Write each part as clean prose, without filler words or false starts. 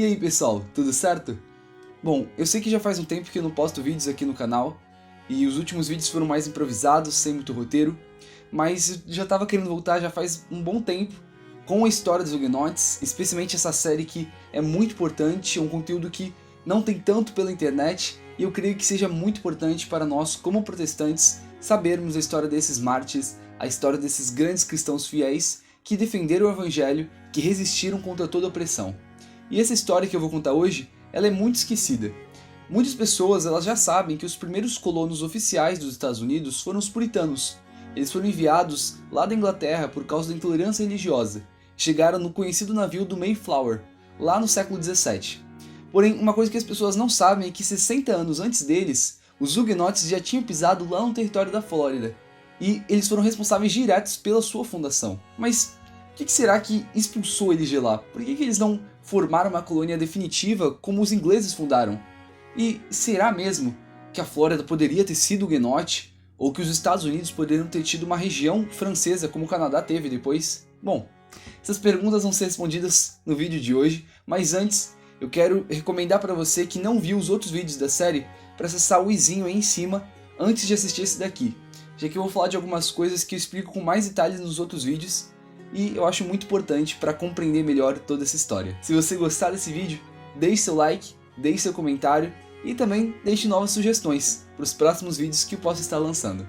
E aí pessoal, tudo certo? Bom, eu sei que já faz um tempo que eu não posto vídeos aqui no canal, e os últimos vídeos foram mais improvisados, sem muito roteiro, mas eu já tava querendo voltar já faz um bom tempo com a história dos Huguenots, especialmente essa série que é muito importante, é um conteúdo que não tem tanto pela internet, e eu creio que seja muito importante para nós, como protestantes, sabermos a história desses mártires, a história desses grandes cristãos fiéis que defenderam o evangelho, que resistiram contra toda opressão. E essa história que eu vou contar hoje, ela é muito esquecida. Muitas pessoas elas já sabem que os primeiros colonos oficiais dos Estados Unidos foram os puritanos. Eles foram enviados lá da Inglaterra por causa da intolerância religiosa. Chegaram no conhecido navio do Mayflower, lá no século XVII. Porém, uma coisa que as pessoas não sabem é que 60 anos antes deles, os Huguenots já tinham pisado lá no território da Flórida. E eles foram responsáveis diretos pela sua fundação. Mas o que será que expulsou eles de lá? Por que eles não formaram uma colônia definitiva como os ingleses fundaram? E será mesmo que a Flórida poderia ter sido huguenote? Ou que os Estados Unidos poderiam ter tido uma região francesa como o Canadá teve depois? Bom, essas perguntas vão ser respondidas no vídeo de hoje, mas antes eu quero recomendar para você que não viu os outros vídeos da série para acessar o izinho aí em cima antes de assistir esse daqui, já que eu vou falar de algumas coisas que eu explico com mais detalhes nos outros vídeos e eu acho muito importante para compreender melhor toda essa história. Se você gostar desse vídeo, deixe seu like, deixe seu comentário e também deixe novas sugestões para os próximos vídeos que eu posso estar lançando.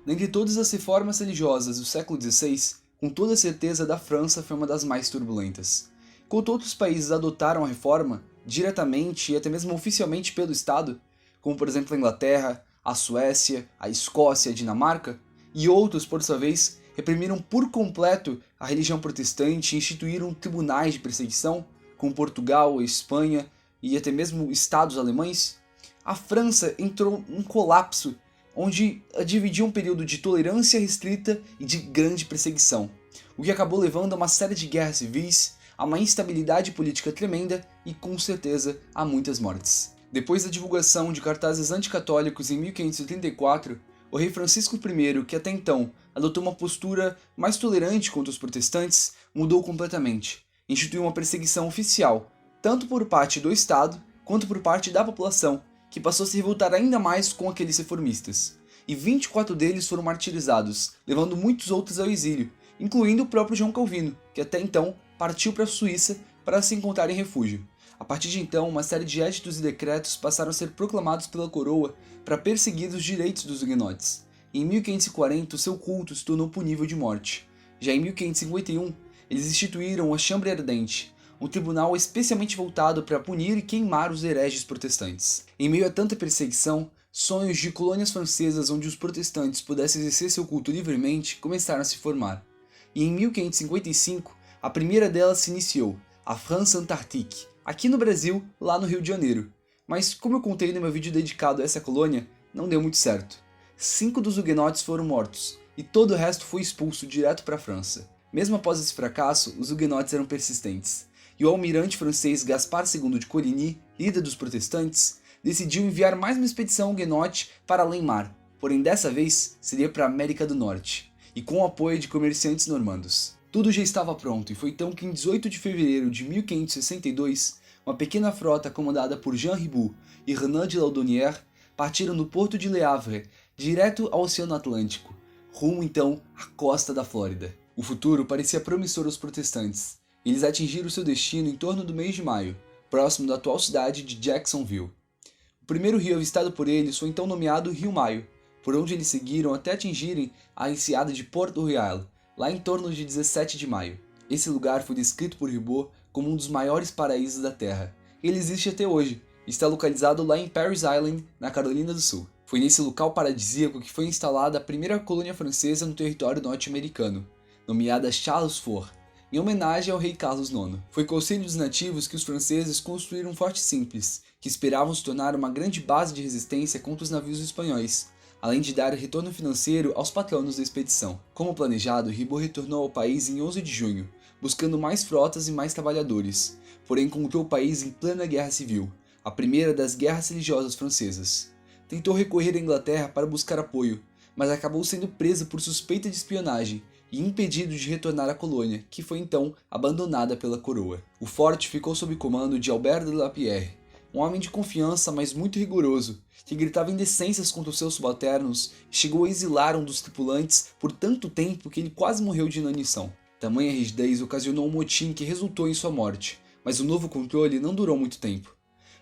Dentre todas as reformas religiosas do século XVI, com toda certeza a da França foi uma das mais turbulentas. Enquanto outros países adotaram a reforma, diretamente e até mesmo oficialmente pelo Estado, como por exemplo a Inglaterra, a Suécia, a Escócia e a Dinamarca, e outros, por sua vez, reprimiram por completo a religião protestante e instituíram tribunais de perseguição, como Portugal, a Espanha e até mesmo estados alemães, a França entrou em colapso, onde dividia um período de tolerância restrita e de grande perseguição, o que acabou levando a uma série de guerras civis, a uma instabilidade política tremenda e, com certeza, a muitas mortes. Depois da divulgação de cartazes anticatólicos em 1584, o rei Francisco I, que até então adotou uma postura mais tolerante contra os protestantes, mudou completamente. Instituiu uma perseguição oficial, tanto por parte do Estado quanto por parte da população, que passou a se revoltar ainda mais com aqueles reformistas. E 24 deles foram martirizados, levando muitos outros ao exílio, incluindo o próprio João Calvino, que até então partiu para a Suíça para se encontrar em refúgio. A partir de então, uma série de éditos e decretos passaram a ser proclamados pela coroa para perseguir os direitos dos huguenotes. Em 1540, o seu culto se tornou punível de morte. Já em 1551, eles instituíram a Chambre Ardente, um tribunal especialmente voltado para punir e queimar os hereges protestantes. Em meio a tanta perseguição, sonhos de colônias francesas onde os protestantes pudessem exercer seu culto livremente começaram a se formar. E em 1555, a primeira delas se iniciou, a France Antarctique, aqui no Brasil, lá no Rio de Janeiro. Mas como eu contei no meu vídeo dedicado a essa colônia, não deu muito certo. 5 dos huguenotes foram mortos, e todo o resto foi expulso direto para a França. Mesmo após esse fracasso, os huguenotes eram persistentes, e o almirante francês Gaspar II de Coligny, líder dos protestantes, decidiu enviar mais uma expedição huguenote para além-mar, porém dessa vez seria para a América do Norte, e com o apoio de comerciantes normandos. Tudo já estava pronto e foi então que em 18 de fevereiro de 1562, uma pequena frota comandada por Jean Riboud e Renan de Laudonnière partiram do porto de Le Havre, direto ao Oceano Atlântico, rumo então à costa da Flórida. O futuro parecia promissor aos protestantes. Eles atingiram seu destino em torno do mês de maio, próximo da atual cidade de Jacksonville. O primeiro rio avistado por eles foi então nomeado Rio Maio, por onde eles seguiram até atingirem a enseada de Port Royal, lá em torno de 17 de maio. Esse lugar foi descrito por Ribaud como um dos maiores paraísos da Terra. Ele existe até hoje e está localizado lá em Parris Island, na Carolina do Sul. Foi nesse local paradisíaco que foi instalada a primeira colônia francesa no território norte-americano, nomeada Charles Fort, em homenagem ao rei Carlos IX. Foi com o auxílio dos nativos que os franceses construíram um forte simples, que esperavam se tornar uma grande base de resistência contra os navios espanhóis, além de dar retorno financeiro aos patronos da expedição. Como planejado, Ribaud retornou ao país em 11 de junho, buscando mais frotas e mais trabalhadores, porém encontrou o país em plena guerra civil, a primeira das guerras religiosas francesas. tentou recorrer à Inglaterra para buscar apoio, mas acabou sendo preso por suspeita de espionagem e impedido de retornar à colônia, que foi então abandonada pela coroa. O forte ficou sob comando de Albert de la Pierre, um homem de confiança, mas muito rigoroso, que gritava indecências contra os seus subalternos e chegou a exilar um dos tripulantes por tanto tempo que ele quase morreu de inanição. Tamanha rigidez ocasionou um motim que resultou em sua morte, mas o novo controle não durou muito tempo.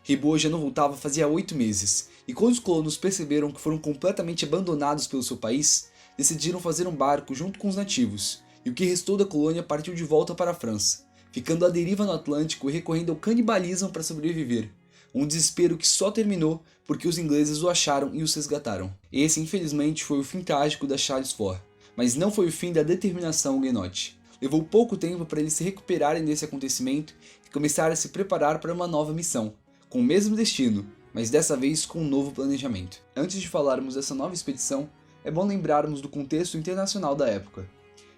Ribaud já não voltava fazia 8 meses, e quando os colonos perceberam que foram completamente abandonados pelo seu país, decidiram fazer um barco junto com os nativos, e o que restou da colônia partiu de volta para a França, ficando à deriva no Atlântico e recorrendo ao canibalismo para sobreviver. Um desespero que só terminou porque os ingleses o acharam e os resgataram. Esse, infelizmente, foi o fim trágico da Charles Fort, mas não foi o fim da determinação huguenote. Levou pouco tempo para eles se recuperarem desse acontecimento e começar a se preparar para uma nova missão, com o mesmo destino, mas dessa vez com um novo planejamento. Antes de falarmos dessa nova expedição, é bom lembrarmos do contexto internacional da época.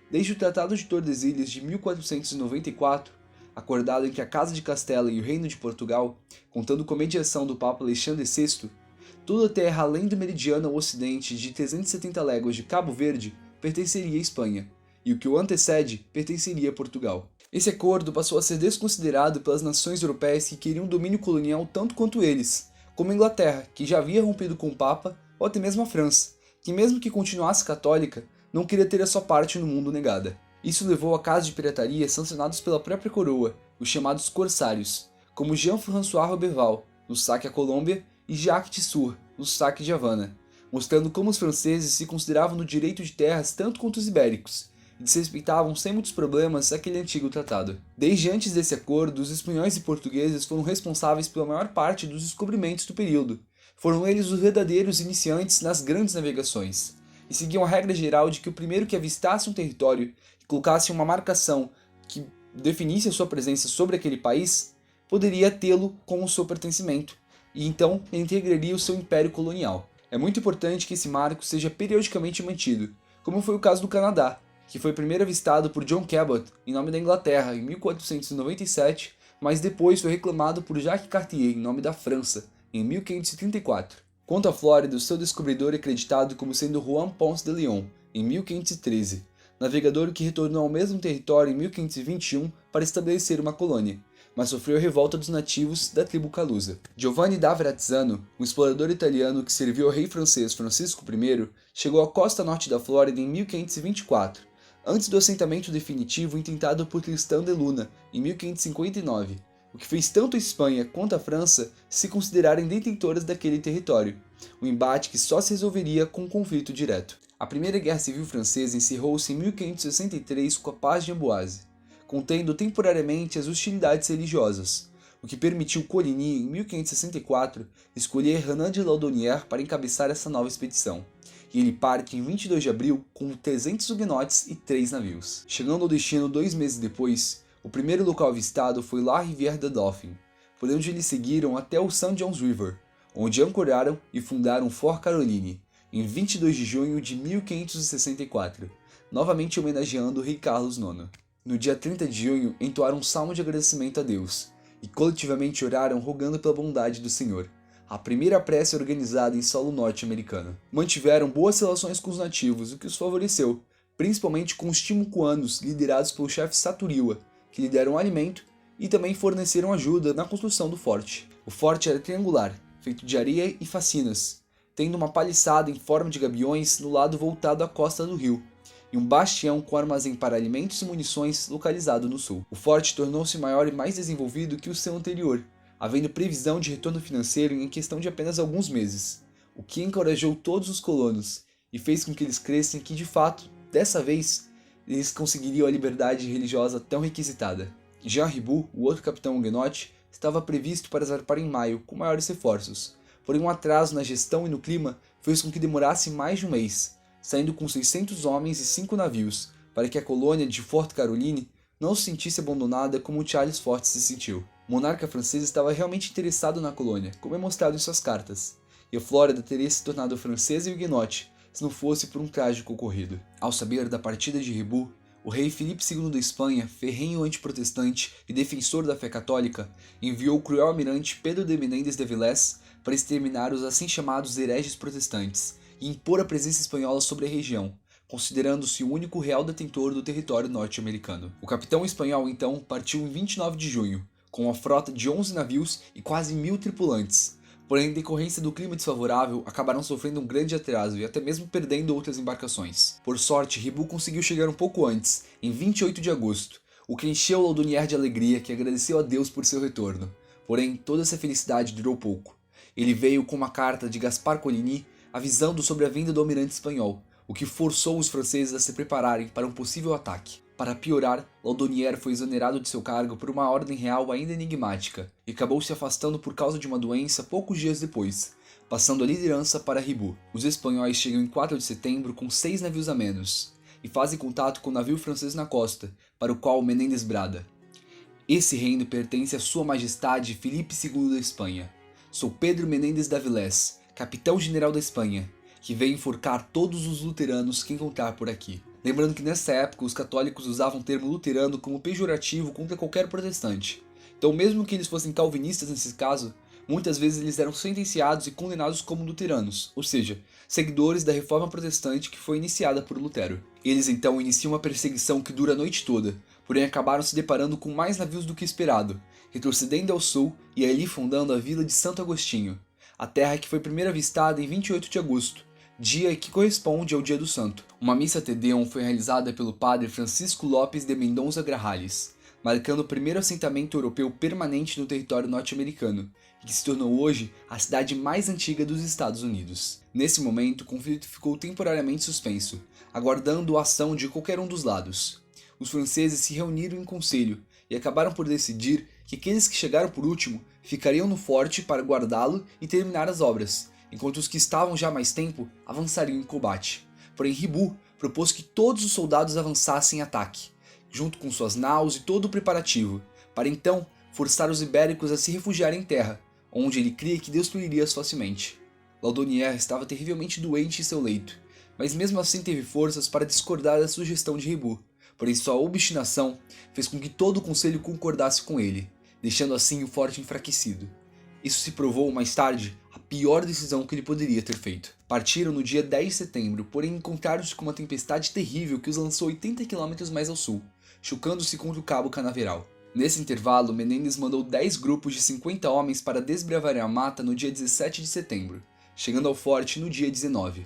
Desde o Tratado de Tordesilhas de 1494, acordado entre a Casa de Castela e o Reino de Portugal, contando com a mediação do Papa Alexandre VI, toda a terra além do meridiano ao ocidente de 370 léguas de Cabo Verde pertenceria à Espanha, e o que o antecede pertenceria a Portugal. Esse acordo passou a ser desconsiderado pelas nações europeias que queriam domínio colonial tanto quanto eles, como a Inglaterra, que já havia rompido com o Papa, ou até mesmo a França, que mesmo que continuasse católica, não queria ter a sua parte no mundo negada. Isso levou a casos de pirataria sancionados pela própria coroa, os chamados corsários, como Jean-François Roberval, no saque à Colômbia, e Jacques Tissot, no saque de Havana, mostrando como os franceses se consideravam no direito de terras tanto quanto os ibéricos, e desrespeitavam sem muitos problemas aquele antigo tratado. Desde antes desse acordo, os espanhóis e portugueses foram responsáveis pela maior parte dos descobrimentos do período. Foram eles os verdadeiros iniciantes nas grandes navegações, e seguiam a regra geral de que o primeiro que avistasse um território e colocasse uma marcação que definisse a sua presença sobre aquele país, poderia tê-lo como o seu pertencimento, e então ele integraria o seu império colonial. É muito importante que esse marco seja periodicamente mantido, como foi o caso do Canadá, que foi primeiro avistado por John Cabot em nome da Inglaterra em 1497, mas depois foi reclamado por Jacques Cartier em nome da França em 1534. Quanto à Flórida, o seu descobridor é acreditado como sendo Juan Ponce de León em 1513, navegador que retornou ao mesmo território em 1521 para estabelecer uma colônia, mas sofreu a revolta dos nativos da tribo Calusa. Giovanni da Verrazzano, um explorador italiano que serviu ao rei francês Francisco I, chegou à costa norte da Flórida em 1524, antes do assentamento definitivo intentado por Tristan de Luna em 1559, o que fez tanto a Espanha quanto a França se considerarem detentoras daquele território, um embate que só se resolveria com um conflito direto. A Primeira Guerra Civil Francesa encerrou-se em 1563 com a Paz de Amboise, contendo temporariamente as hostilidades religiosas, o que permitiu Coligny, em 1564, escolher Renan de Laudonnière para encabeçar essa nova expedição, e ele parte em 22 de abril com 300 huguenotes e 3 navios. Chegando ao destino 2 meses depois, o primeiro local avistado foi La Rivière de Dauphin, por onde eles seguiram até o St. John's River, onde ancoraram e fundaram Fort Caroline, em 22 de junho de 1564, novamente homenageando o rei Carlos IX. No dia 30 de junho, entoaram um salmo de agradecimento a Deus, e coletivamente oraram rogando pela bondade do Senhor, a primeira prece organizada em solo norte-americano. Mantiveram boas relações com os nativos, o que os favoreceu, principalmente com os Timucuanos, liderados pelo chefe Saturiwa, que lhe deram alimento e também forneceram ajuda na construção do forte. O forte era triangular, feito de areia e facinas, tendo uma paliçada em forma de gaviões no lado voltado à costa do rio, e um bastião com armazém para alimentos e munições localizado no sul. O forte tornou-se maior e mais desenvolvido que o seu anterior, havendo previsão de retorno financeiro em questão de apenas alguns meses, o que encorajou todos os colonos e fez com que eles crescem que, de fato, dessa vez, eles conseguiriam a liberdade religiosa tão requisitada. Jean Riboud, o outro capitão huguenote, estava previsto para zarpar em maio com maiores reforços, porém um atraso na gestão e no clima fez com que demorasse mais de um mês, saindo com 600 homens e 5 navios, para que a colônia de Fort Caroline não se sentisse abandonada como Charles Fort se sentiu. O monarca francês estava realmente interessado na colônia, como é mostrado em suas cartas, e a Flórida teria se tornado francesa e huguenote se não fosse por um trágico ocorrido. Ao saber da partida de Riboud, o rei Filipe II da Espanha, ferrenho antiprotestante e defensor da fé católica, enviou o cruel almirante Pedro de Menéndez de Villés para exterminar os assim chamados hereges protestantes e impor a presença espanhola sobre a região, considerando-se o único real detentor do território norte-americano. O capitão espanhol então partiu em 29 de junho, com uma frota de 11 navios e quase 1000 tripulantes. Porém, em decorrência do clima desfavorável, acabaram sofrendo um grande atraso e até mesmo perdendo outras embarcações. Por sorte, Ribault conseguiu chegar um pouco antes, em 28 de agosto, o que encheu Laudonnière de alegria, que agradeceu a Deus por seu retorno. Porém, toda essa felicidade durou pouco. Ele veio com uma carta de Gaspar Coligny avisando sobre a vinda do almirante espanhol, o que forçou os franceses a se prepararem para um possível ataque. Para piorar, Laudonnière foi exonerado de seu cargo por uma ordem real ainda enigmática e acabou se afastando por causa de uma doença poucos dias depois, passando a liderança para Ribault. Os espanhóis chegam em 4 de setembro com 6 navios a menos e fazem contato com o navio francês na costa, para o qual Menéndez brada: "Esse reino pertence a Sua Majestade Filipe II da Espanha. Sou Pedro Menéndez d'Avilés, capitão-general da Espanha, que veio enforcar todos os luteranos que encontrar por aqui." Lembrando que nessa época os católicos usavam o termo luterano como pejorativo contra qualquer protestante. Então, mesmo que eles fossem calvinistas nesse caso, muitas vezes eles eram sentenciados e condenados como luteranos, ou seja, seguidores da reforma protestante que foi iniciada por Lutero. Eles então iniciam uma perseguição que dura a noite toda, porém acabaram se deparando com mais navios do que esperado, retrocedendo ao sul e ali fundando a vila de Santo Agostinho, a terra que foi primeiro avistada em 28 de agosto, dia que corresponde ao Dia do Santo. Uma missa Te Deum foi realizada pelo padre Francisco Lopes de Mendonça Grajales, marcando o primeiro assentamento europeu permanente no território norte-americano, e que se tornou hoje a cidade mais antiga dos Estados Unidos. Nesse momento, o conflito ficou temporariamente suspenso, aguardando a ação de qualquer um dos lados. Os franceses se reuniram em conselho e acabaram por decidir que aqueles que chegaram por último ficariam no forte para guardá-lo e terminar as obras, enquanto os que estavam já há mais tempo avançariam em combate. Porém, Ribault propôs que todos os soldados avançassem em ataque, junto com suas naus e todo o preparativo, para então forçar os ibéricos a se refugiarem em terra, onde ele cria que destruiria-os facilmente. Laudonnière estava terrivelmente doente em seu leito, mas mesmo assim teve forças para discordar da sugestão de Ribault, porém sua obstinação fez com que todo o conselho concordasse com ele, deixando assim o forte enfraquecido. Isso se provou mais tarde a pior decisão que ele poderia ter feito. Partiram no dia 10 de setembro, porém encontraram-se com uma tempestade terrível que os lançou 80 km mais ao sul, chocando-se contra o Cabo Canaveral. Nesse intervalo, Menéndez mandou 10 grupos de 50 homens para desbravarem a mata no dia 17 de setembro, chegando ao forte no dia 19.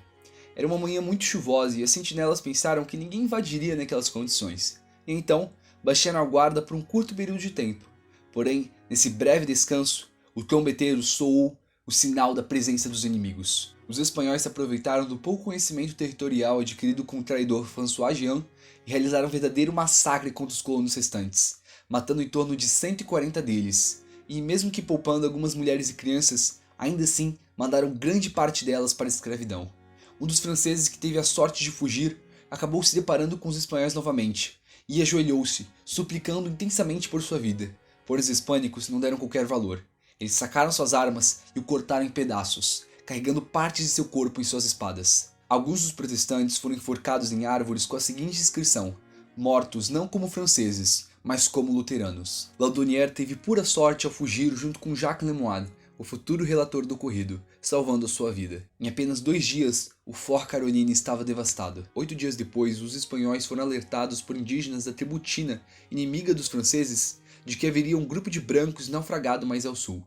Era uma manhã muito chuvosa e as sentinelas pensaram que ninguém invadiria naquelas condições, e então baixaram a guarda por um curto período de tempo. Porém, nesse breve descanso, o trombeteiro soou o sinal da presença dos inimigos. Os espanhóis se aproveitaram do pouco conhecimento territorial adquirido com o traidor François Jean e realizaram um verdadeiro massacre contra os colonos restantes, matando em torno de 140 deles, e mesmo que poupando algumas mulheres e crianças, ainda assim mandaram grande parte delas para a escravidão. Um dos franceses que teve a sorte de fugir acabou se deparando com os espanhóis novamente, e ajoelhou-se, suplicando intensamente por sua vida, porém os hispânicos não deram qualquer valor. Eles sacaram suas armas e o cortaram em pedaços, carregando partes de seu corpo em suas espadas. Alguns dos protestantes foram enforcados em árvores com a seguinte inscrição: "Mortos não como franceses, mas como luteranos." Laudonnière teve pura sorte ao fugir junto com Jacques Lemoine, o futuro relator do ocorrido, salvando a sua vida. Em apenas 2 dias, o Fort Caroline estava devastado. 8 dias depois, os espanhóis foram alertados por indígenas da tribo Tina, inimiga dos franceses, de que haveria um grupo de brancos naufragado mais ao sul.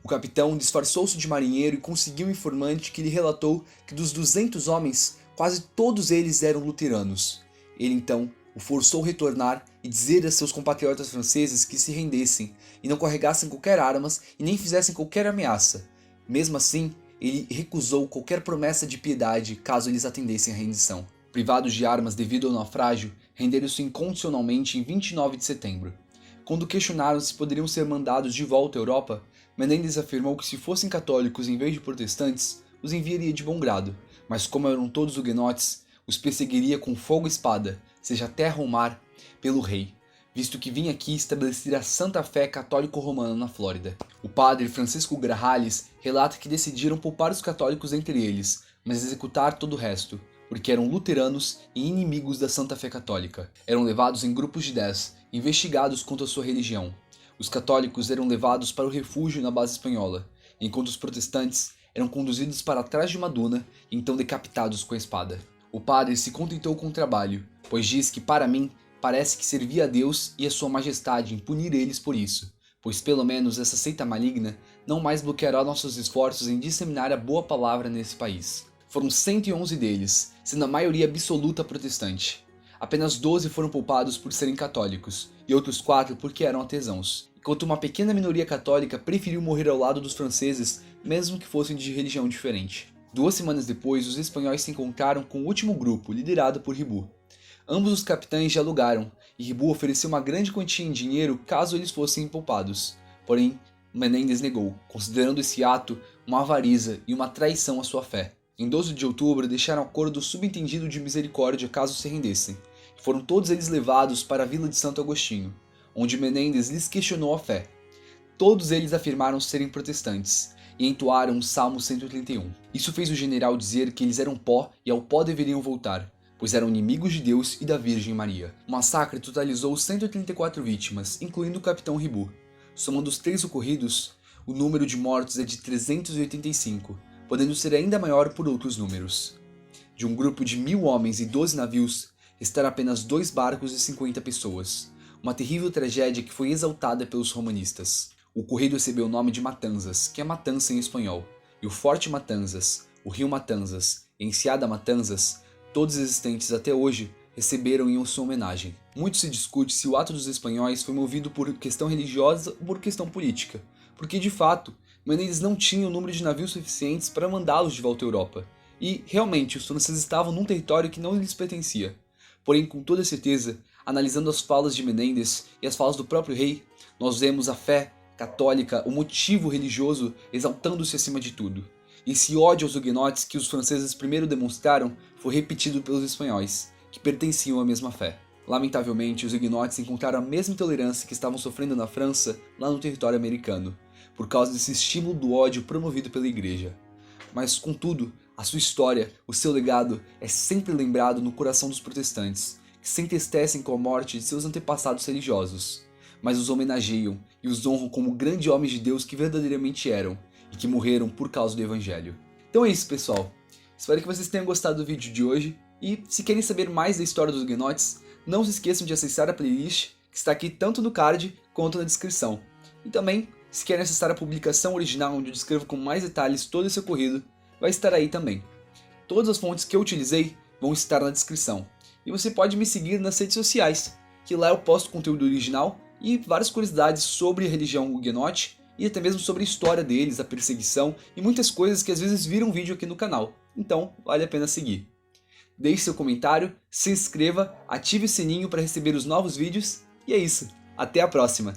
O capitão disfarçou-se de marinheiro e conseguiu um informante que lhe relatou que dos 200 homens, quase todos eles eram luteranos. Ele então o forçou a retornar e dizer a seus compatriotas franceses que se rendessem e não carregassem qualquer armas e nem fizessem qualquer ameaça. Mesmo assim, ele recusou qualquer promessa de piedade caso eles atendessem à rendição. Privados de armas devido ao naufrágio, renderam-se incondicionalmente em 29 de setembro. Quando questionaram se poderiam ser mandados de volta à Europa, Menéndez afirmou que se fossem católicos em vez de protestantes, os enviaria de bom grado, mas como eram todos huguenotes, os perseguiria com fogo e espada, seja terra ou mar, pelo rei, visto que vinha aqui estabelecer a Santa Fé católico-romana na Flórida. O padre Francisco Grajales relata que decidiram poupar os católicos entre eles, mas executar todo o resto, porque eram luteranos e inimigos da Santa Fé católica. Eram levados em grupos de 10, investigados quanto à sua religião. Os católicos eram levados para o refúgio na base espanhola, enquanto os protestantes eram conduzidos para trás de uma duna e então decapitados com a espada. O padre se contentou com o trabalho, pois diz que para mim parece que servia a Deus e a sua majestade em punir eles por isso, pois pelo menos essa seita maligna não mais bloqueará nossos esforços em disseminar a boa palavra nesse país. Foram 111 deles, sendo a maioria absoluta protestante. Apenas 12 foram poupados por serem católicos, e outros 4 porque eram artesãos, enquanto uma pequena minoria católica preferiu morrer ao lado dos franceses, mesmo que fossem de religião diferente. 2 semanas depois, os espanhóis se encontraram com o último grupo, liderado por Ribot. Ambos os capitães dialogaram, e Ribot ofereceu uma grande quantia em dinheiro caso eles fossem poupados. Porém, Menéndez negou, considerando esse ato uma avariza e uma traição à sua fé. Em 12 de outubro, deixaram acordo subentendido de misericórdia caso se rendessem, e foram todos eles levados para a vila de Santo Agostinho, onde Menéndez lhes questionou a fé. Todos eles afirmaram serem protestantes, e entoaram o Salmo 131. Isso fez o general dizer que eles eram pó e ao pó deveriam voltar, pois eram inimigos de Deus e da Virgem Maria. O massacre totalizou 134 vítimas, incluindo o capitão Ribot. Somando os 3 ocorridos, o número de mortos é de 385, podendo ser ainda maior por outros números. De um grupo de 1000 homens e 12 navios, restaram apenas 2 barcos e 50 pessoas. Uma terrível tragédia que foi exaltada pelos romanistas. O ocorrido recebeu o nome de Matanzas, que é matança em espanhol, e o Forte Matanzas, o Rio Matanzas e a Enseada Matanzas, todos existentes até hoje, receberam em sua homenagem. Muito se discute se o ato dos espanhóis foi movido por questão religiosa ou por questão política, porque de fato, Menéndez não tinha o número de navios suficientes para mandá-los de volta à Europa, e realmente os franceses estavam num território que não lhes pertencia. Porém, com toda certeza, analisando as falas de Menéndez e as falas do próprio rei, nós vemos a fé católica, o motivo religioso exaltando-se acima de tudo. E esse ódio aos huguenotes que os franceses primeiro demonstraram foi repetido pelos espanhóis, que pertenciam à mesma fé. Lamentavelmente, os huguenotes encontraram a mesma intolerância que estavam sofrendo na França lá no território americano, por causa desse estímulo do ódio promovido pela igreja. Mas, contudo, a sua história, o seu legado, é sempre lembrado no coração dos protestantes, que se entristecem com a morte de seus antepassados religiosos, mas os homenageiam e os honram como grandes homens de Deus que verdadeiramente eram, e que morreram por causa do Evangelho. Então é isso, pessoal. Espero que vocês tenham gostado do vídeo de hoje, e se querem saber mais da história dos huguenotes, não se esqueçam de acessar a playlist, que está aqui tanto no card quanto na descrição. E também, se querem acessar a publicação original onde eu descrevo com mais detalhes todo esse ocorrido, vai estar aí também. Todas as fontes que eu utilizei vão estar na descrição. E você pode me seguir nas redes sociais, que lá eu posto conteúdo original e várias curiosidades sobre a religião huguenote e até mesmo sobre a história deles, a perseguição e muitas coisas que às vezes viram vídeo aqui no canal. Então, vale a pena seguir. Deixe seu comentário, se inscreva, ative o sininho para receber os novos vídeos e é isso. Até a próxima!